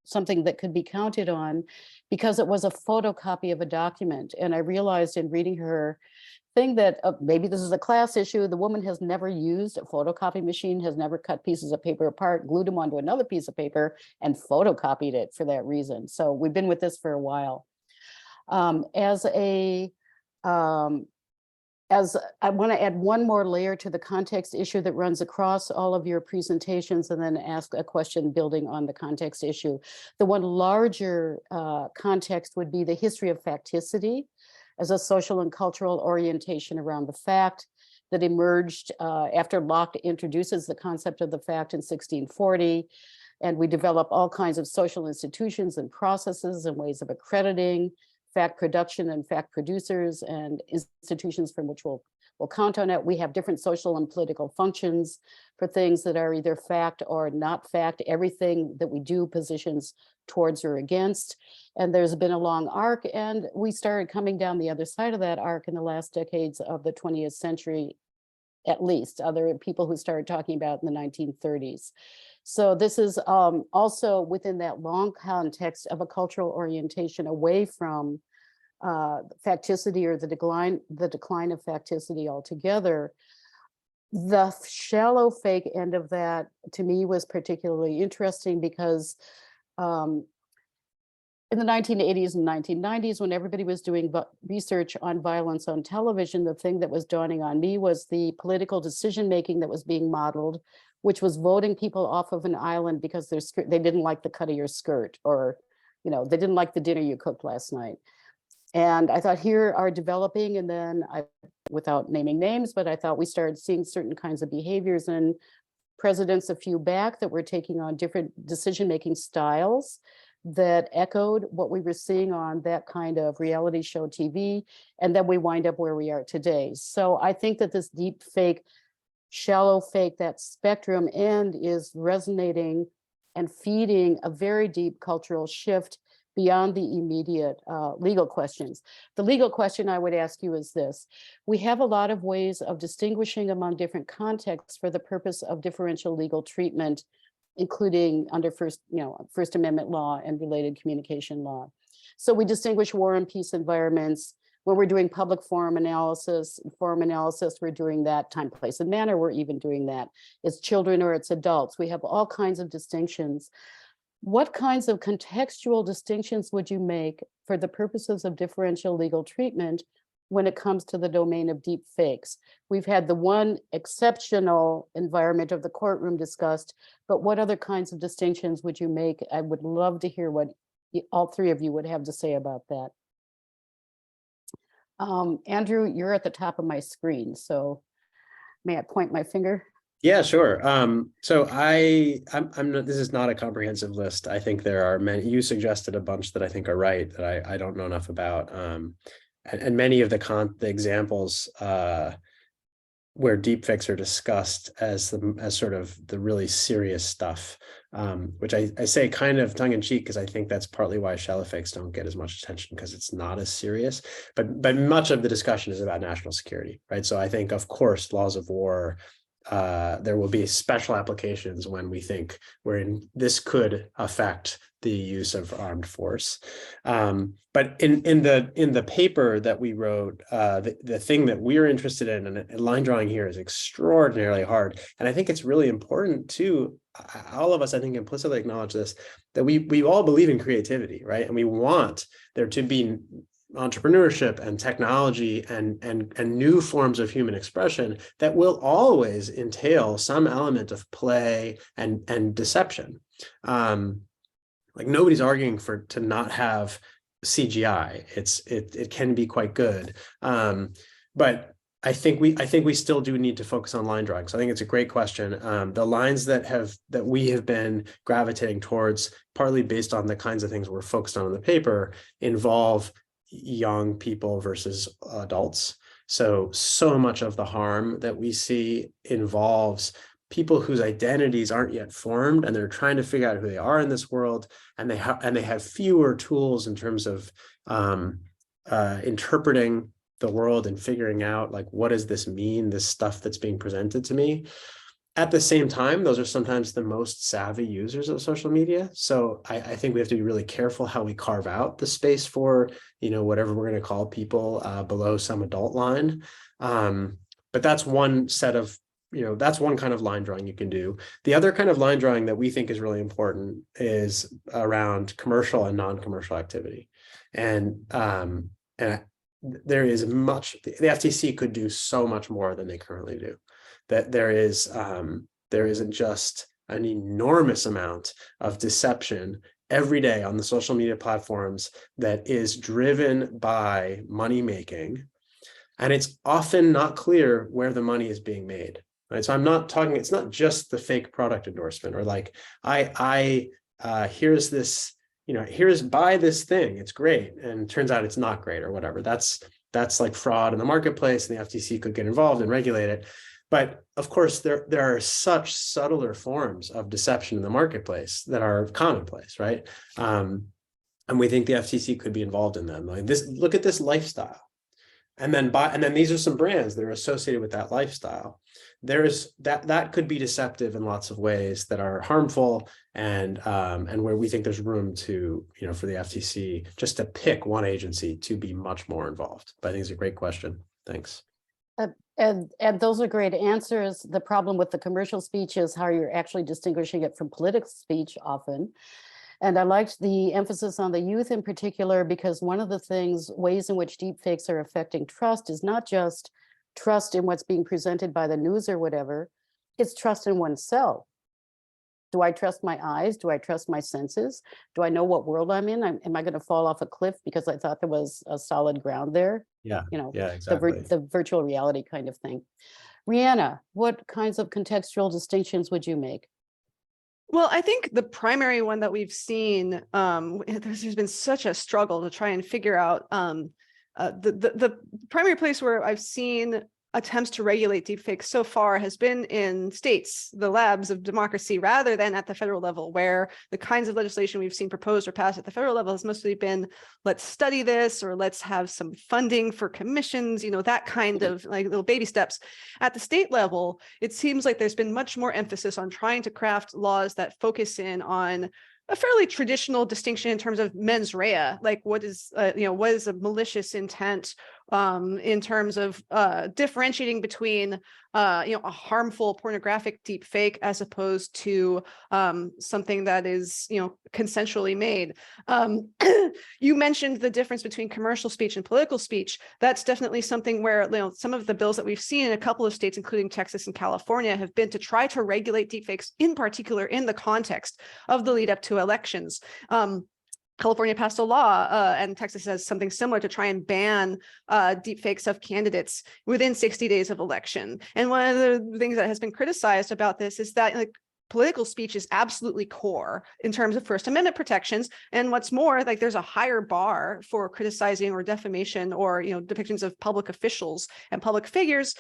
something that could be counted on because it was a photocopy of a document. And I realized in reading her thing that maybe this is a class issue. The woman has never used a photocopy machine, has never cut pieces of paper apart, glued them onto another piece of paper and photocopied it for that reason. So we've been with this for a while. As I want to add one more layer to the context issue that runs across all of your presentations and then ask a question building on the context issue. The one larger context would be the history of facticity as a social and cultural orientation around the fact that emerged after Locke introduces the concept of the fact in 1640. And we develop all kinds of social institutions and processes and ways of accrediting fact production and fact producers and institutions from which we'll count on it. We have different social and political functions for things that are either fact or not fact. Everything that we do positions towards or against. And there's been a long arc, and we started coming down the other side of that arc in the last decades of the 20th century, at least. Other people who started talking about in the 1930s. So this is also within that long context of a cultural orientation away from facticity or the decline of facticity altogether. The shallow fake end of that to me was particularly interesting because in the 1980s and 1990s, when everybody was doing research on violence on television, the thing that was dawning on me was the political decision-making that was being modeled, which was voting people off of an island because they didn't like the cut of your skirt, or they didn't like the dinner you cooked last night. And I thought here are developing, and then without naming names, but I thought we started seeing certain kinds of behaviors in presidents a few back that were taking on different decision-making styles that echoed what we were seeing on that kind of reality show TV. And then we wind up where we are today. So I think that this deep fake, shallow fake, that spectrum end is resonating and feeding a very deep cultural shift beyond the immediate legal questions. The legal question I would ask you is this: we have a lot of ways of distinguishing among different contexts for the purpose of differential legal treatment, including under First Amendment law and related communication law. So we distinguish war and peace environments. When we're doing public forum analysis, we're doing that time, place, and manner. We're even doing that. It's children or it's adults. We have all kinds of distinctions. What kinds of contextual distinctions would you make for the purposes of differential legal treatment when it comes to the domain of deep fakes? We've had the one exceptional environment of the courtroom discussed, but what other kinds of distinctions would you make? I would love to hear what all three of you would have to say about that. Andrew, you're at the top of my screen, so may I point my finger? Yeah, sure. So I'm not, this is not a comprehensive list. I think there are many. You suggested a bunch that I think are right that I don't know enough about. And many of the examples where deepfakes are discussed as sort of the really serious stuff, which I say kind of tongue in cheek because I think that's partly why shallow fakes don't get as much attention, because it's not as serious. But much of the discussion is about national security, right? So I think, of course, laws of war. There will be special applications when we think this could affect the use of armed force. But in the paper that we wrote, the thing that we're interested in, and line drawing here is extraordinarily hard. And I think it's really important too, all of us, I think, implicitly acknowledge this, that we all believe in creativity, right? And we want there to be entrepreneurship and technology and new forms of human expression that will always entail some element of play and deception. Like nobody's arguing to not have CGI. It can be quite good, but I think we still do need to focus on line drawing. So I think it's a great question. The lines that we have been gravitating towards, partly based on the kinds of things we're focused on in the paper, involve young people versus adults. So much of the harm that we see involves people whose identities aren't yet formed, and they're trying to figure out who they are in this world, and they have fewer tools in terms of interpreting the world and figuring out, like, what does this mean, this stuff that's being presented to me. At the same time, those are sometimes the most savvy users of social media. So I think we have to be really careful how we carve out the space for, whatever we're going to call people below some adult line. But that's one set of, that's one kind of line drawing you can do. The other kind of line drawing that we think is really important is around commercial and non-commercial activity. And there is much, the FTC could do so much more than they currently do. That there isn't just an enormous amount of deception every day on the social media platforms that is driven by money making, and it's often not clear where the money is being made. Right, so I'm not talking. It's not just the fake product endorsement, or like here's this. Here's buy this thing, it's great, and turns out it's not great or whatever. That's like fraud in the marketplace, and the FTC could get involved and regulate it. But of course, there are such subtler forms of deception in the marketplace that are commonplace, right? And we think the FTC could be involved in them. Like this, look at this lifestyle, and then these are some brands that are associated with that lifestyle. There's that could be deceptive in lots of ways that are harmful, and where we think there's room to, for the FTC just to pick one agency to be much more involved. But I think it's a great question. Thanks. And those are great answers. The problem with the commercial speech is how you're actually distinguishing it from political speech often. And I liked the emphasis on the youth in particular, because one of the ways in which deepfakes are affecting trust is not just trust in what's being presented by the news or whatever, it's trust in oneself. Do I trust my eyes? Do I trust my senses? Do I know what world I'm in? Am I going to fall off a cliff because I thought there was a solid ground there? Yeah, yeah, exactly. The virtual reality kind of thing. Rhianna, what kinds of contextual distinctions would you make? Well, I think the primary one that we've seen, there's been such a struggle to try and figure out the primary place where I've seen attempts to regulate deepfakes so far has been in states, the labs of democracy, rather than at the federal level, where the kinds of legislation we've seen proposed or passed at the federal level has mostly been, let's study this, or let's have some funding for commissions, that kind of like little baby steps. At the state level, it seems like there's been much more emphasis on trying to craft laws that focus in on a fairly traditional distinction in terms of mens rea, like what is a malicious intent, in terms of differentiating between a harmful pornographic deepfake as opposed to something that is consensually made. You mentioned the difference between commercial speech and political speech. That's definitely something where some of the bills that we've seen in a couple of states, including Texas and California, have been to try to regulate deepfakes, in particular in the context of the lead up to elections. California passed a law, and Texas has something similar to try and ban deepfakes of candidates within 60 days of election. And one of the things that has been criticized about this is that political speech is absolutely core in terms of First Amendment protections. And what's more, there's a higher bar for criticizing or defamation or depictions of public officials and public figures,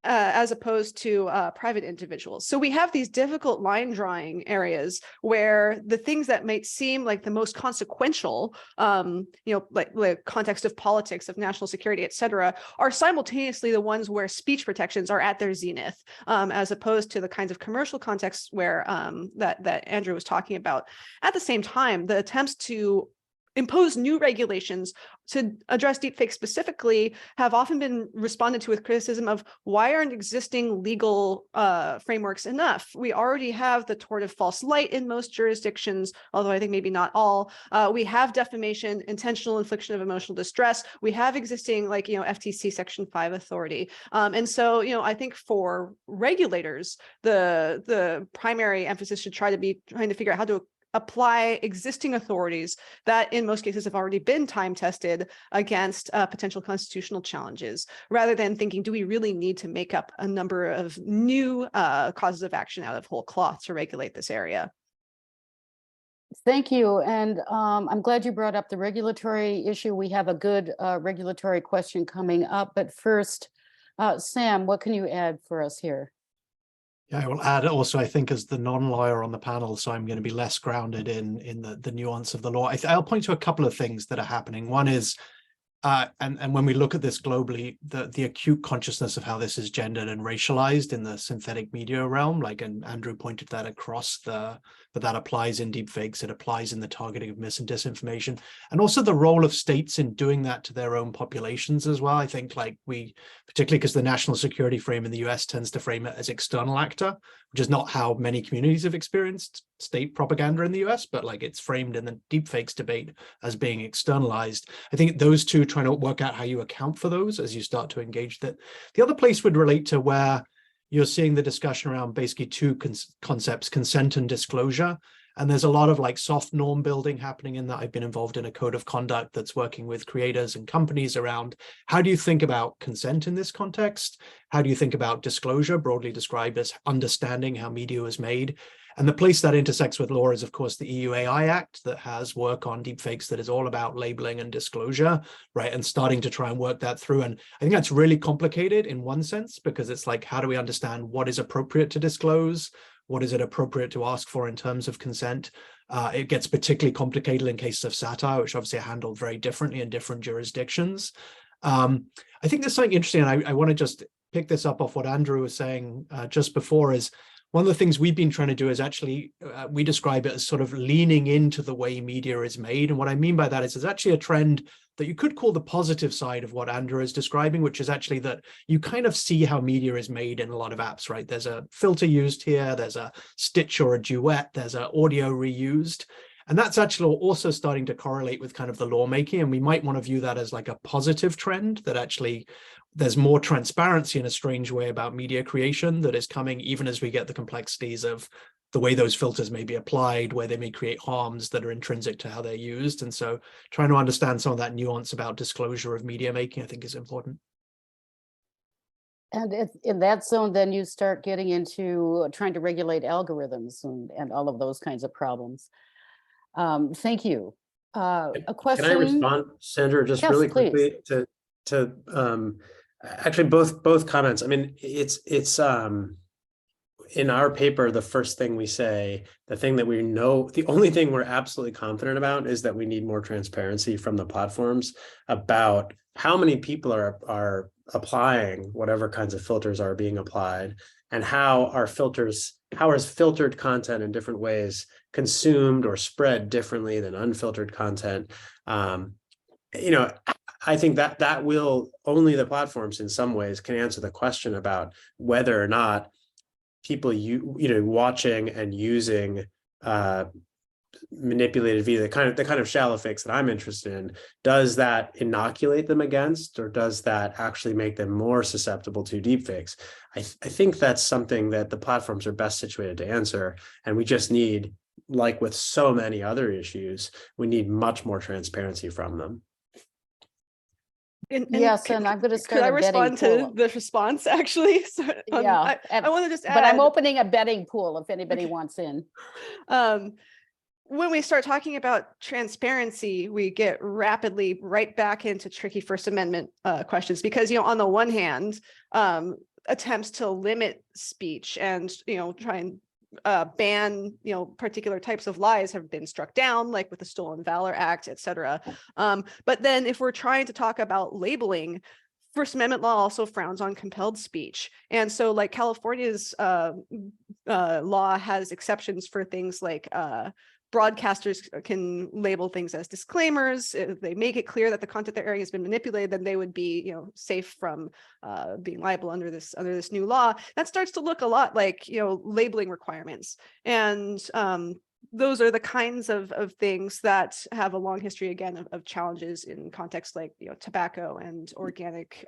as opposed to private individuals. So we have these difficult line drawing areas where the things that might seem like the most consequential, like the context of politics, of national security, et cetera, are simultaneously the ones where speech protections are at their zenith, as opposed to the kinds of commercial contexts where that Andrew was talking about. At the same time, the attempts to impose new regulations to address deepfakes specifically have often been responded to with criticism of why aren't existing legal frameworks enough? We already have the tort of false light in most jurisdictions, although I think maybe not all. We have defamation, intentional infliction of emotional distress. We have existing FTC Section 5 authority. And so, I think for regulators, the primary emphasis should try to be trying to figure out how to apply existing authorities that in most cases have already been time tested against potential constitutional challenges, rather than thinking, do we really need to make up a number of new causes of action out of whole cloth to regulate this area? Thank you. And I'm glad you brought up the regulatory issue. We have a good regulatory question coming up. But first, Sam, what can you add for us here? Yeah, I will add also, I think, as the non-lawyer on the panel, so I'm going to be less grounded in the nuance of the law. I'll point to a couple of things that are happening. One is, and when we look at this globally, the acute consciousness of how this is gendered and racialized in the synthetic media realm, like, and Andrew pointed that across but that applies in deepfakes, it applies in the targeting of mis and disinformation, and also the role of states in doing that to their own populations as well. I think, like, particularly because the national security frame in the US tends to frame it as external actor, which is not how many communities have experienced state propaganda in the US, but like it's framed in the deepfakes debate as being externalized. I think those two, trying to work out how you account for those as you start to engage that. The other place would relate to where you're seeing the discussion around basically two concepts, consent and disclosure. And there's a lot of like soft norm building happening in that. I've been involved in a code of conduct that's working with creators and companies around how do you think about consent in this context? How do you think about disclosure, broadly described as understanding how media is made? And the place that intersects with law is, of course, the EU AI Act that has work on deepfakes that is all about labeling and disclosure, right? And starting to try and work that through. And I think that's really complicated in one sense, because it's like, how do we understand what is appropriate to disclose? What is it appropriate to ask for in terms of consent? It gets particularly complicated in cases of satire, which obviously are handled very differently in different jurisdictions. I think there's something interesting, and I want to just pick this up off what Andrew was saying just before, is one of the things we've been trying to do is actually, we describe it as sort of leaning into the way media is made. And what I mean by that is there's actually a trend that you could call the positive side of what Andrew is describing, which is actually that you kind of see how media is made in a lot of apps, right? There's a filter used here, there's a stitch or a duet, there's an audio reused. And that's actually also starting to correlate with kind of the lawmaking. And we might want to view that as like a positive trend, that actually there's more transparency in a strange way about media creation that is coming, even as we get the complexities of the way those filters may be applied, where they may create harms that are intrinsic to how they're used. And so trying to understand some of that nuance about disclosure of media making, I think, is important. And in that zone, then you start getting into trying to regulate algorithms and all of those kinds of problems. Thank you. A question. Can I respond, Sandra, just Yes, really please. quickly to actually both comments. I mean, it's in our paper, the first thing we say, the thing that we know, the only thing we're absolutely confident about is that we need more transparency from the platforms about how many people are applying whatever kinds of filters are being applied, and how is filtered content in different ways consumed or spread differently than unfiltered content. I think that will, only the platforms in some ways can answer the question about whether or not people watching and using manipulated video, the kind of shallow fakes that I'm interested in, does that inoculate them against, or does that actually make them more susceptible to deepfakes? I think that's something that the platforms are best situated to answer, and we just need, like with so many other issues, we need much more transparency from them. Yes, and I'm going to start. Could I respond to the response, actually? So, yeah, I want to just add. But I'm opening a betting pool if anybody wants in. When we start talking about transparency, we get rapidly right back into tricky First Amendment questions, because, on the one hand, attempts to limit speech and, try and ban, particular types of lies have been struck down, like with the Stolen Valor Act, et cetera. But then if we're trying to talk about labeling, First Amendment law also frowns on compelled speech. And so, like, California's law has exceptions for things like broadcasters can label things as disclaimers. If they make it clear that the content they're airing has been manipulated, then they would be, safe from being liable under this new law. That starts to look a lot like, labeling requirements. And those are the kinds of things that have a long history, again, of challenges in contexts like, tobacco and organic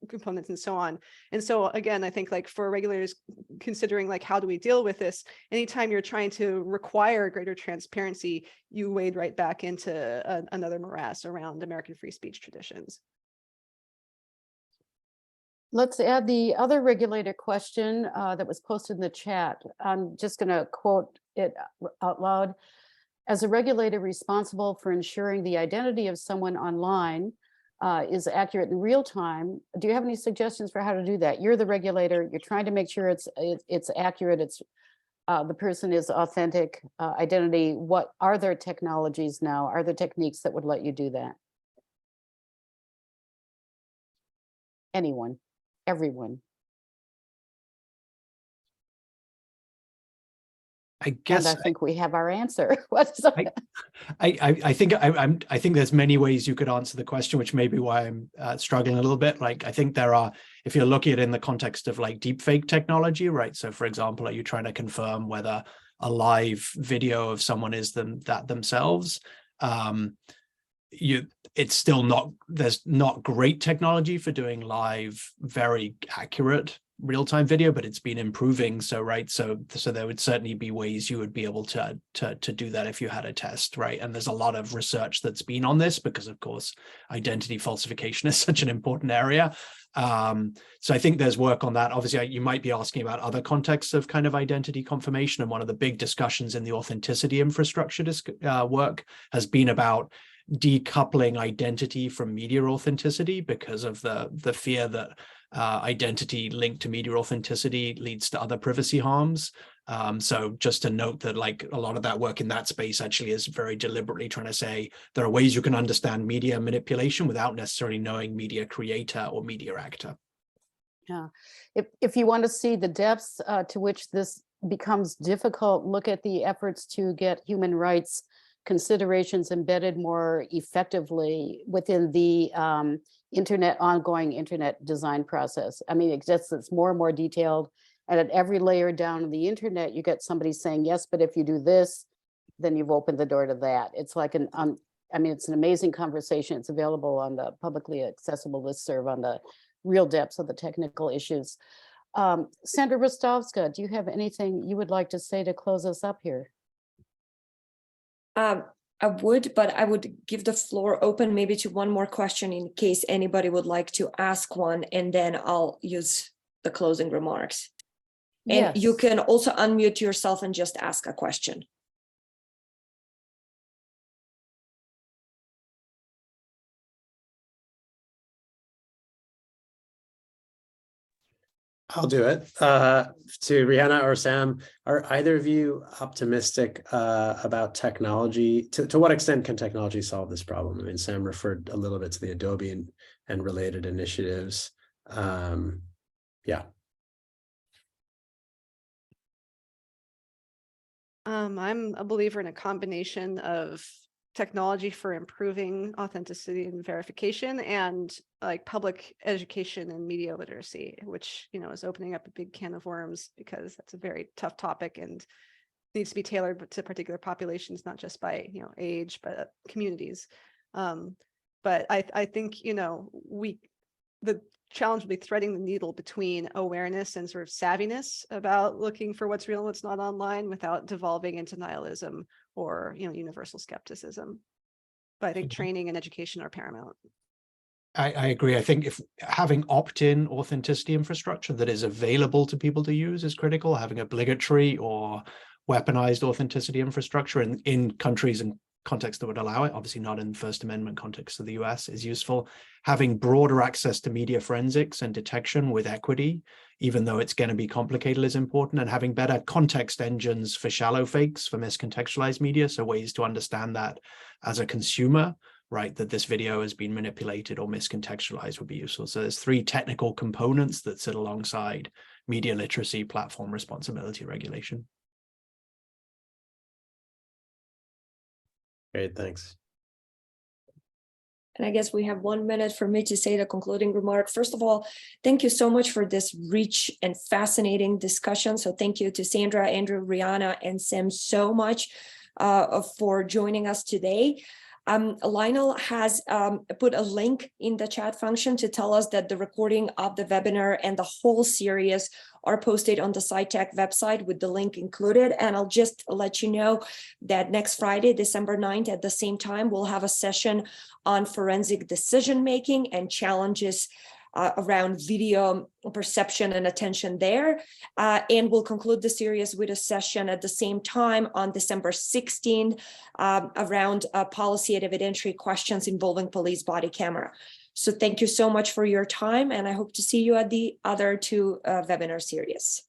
components and so on. And so again, I think like for regulators considering like, how do we deal with this? Anytime you're trying to require greater transparency, you wade right back into another morass around American free speech traditions. Let's add the other regulator question that was posted in the chat. I'm just going to quote it out loud. As a regulator responsible for ensuring the identity of someone online is accurate in real time, do you have any suggestions for how to do that? You're the regulator. You're trying to make sure it's accurate. It's the person is authentic identity. What are there technologies now? Are there techniques that would let you do that? Anyone? Everyone. I guess and I think we have our answer. What's I think there's many ways you could answer the question, which may be why I'm struggling a little bit. Like, I think there are, if you're looking at it in the context of like deepfake technology, right? So for example, are you trying to confirm whether a live video of someone is that themselves? It's still not, there's not great technology for doing live, very accurate real-time video, but it's been improving. So so there would certainly be ways you would be able to do that if you had a test, right? And there's a lot of research that's been on this because, of course, identity falsification is such an important area. So I think there's work on that. Obviously, you might be asking about other contexts of kind of identity confirmation, and one of the big discussions in the authenticity infrastructure work has been about decoupling identity from media authenticity because of the fear that identity linked to media authenticity leads to other privacy harms. So just to note that like a lot of that work in that space actually is very deliberately trying to say there are ways you can understand media manipulation without necessarily knowing media creator or media actor. Yeah, if you want to see the depths to which this becomes difficult, look at the efforts to get human rights considerations embedded more effectively within the ongoing internet design process. I mean, it's more and more detailed, and at every layer down in the internet, you get somebody saying, yes, but if you do this, then you've opened the door to that. It's like it's an amazing conversation. It's available on the publicly accessible listserv on the real depths of the technical issues. Sandra Rostovska, do you have anything you would like to say to close us up here? I would, but I would give the floor open maybe to one more question in case anybody would like to ask one, and then I'll use the closing remarks. And you can also unmute yourself and just ask a question. I'll do it. To Rihanna or Sam, are either of you optimistic about technology? To what extent can technology solve this problem? I mean, Sam referred a little bit to the Adobe and related initiatives. Yeah. I'm a believer in a combination of technology for improving authenticity and verification, and like public education and media literacy, which is opening up a big can of worms because that's a very tough topic and needs to be tailored to particular populations, not just by age, but communities. But I think the challenge will be threading the needle between awareness and sort of savviness about looking for what's real and what's not online without devolving into nihilism or universal skepticism. But I think training and education are paramount. I agree. I think if having opt-in authenticity infrastructure that is available to people to use is critical. Having obligatory or weaponized authenticity infrastructure in countries and contexts that would allow it, obviously not in First Amendment context of the US, is useful. Having broader access to media forensics and detection with equity, even though it's going to be complicated, is important. And having better context engines for shallow fakes, for miscontextualized media, so ways to understand that as a consumer, right, that this video has been manipulated or miscontextualized would be useful. So there's three technical components that sit alongside media literacy, platform responsibility, regulation. Great, thanks. And I guess we have 1 minute for me to say the concluding remark. First of all, thank you so much for this rich and fascinating discussion. So thank you to Sandra, Andrew, Rihanna, and Sam so much for joining us today. Lionel has put a link in the chat function to tell us that the recording of the webinar and the whole series are posted on the SciTech website with the link included. And I'll just let you know that next Friday, December 9th, at the same time, we'll have a session on forensic decision-making and challenges around video perception and attention there. And we'll conclude the series with a session at the same time on December 16th around policy and evidentiary questions involving police body camera. So thank you so much for your time, and I hope to see you at the other two webinar series.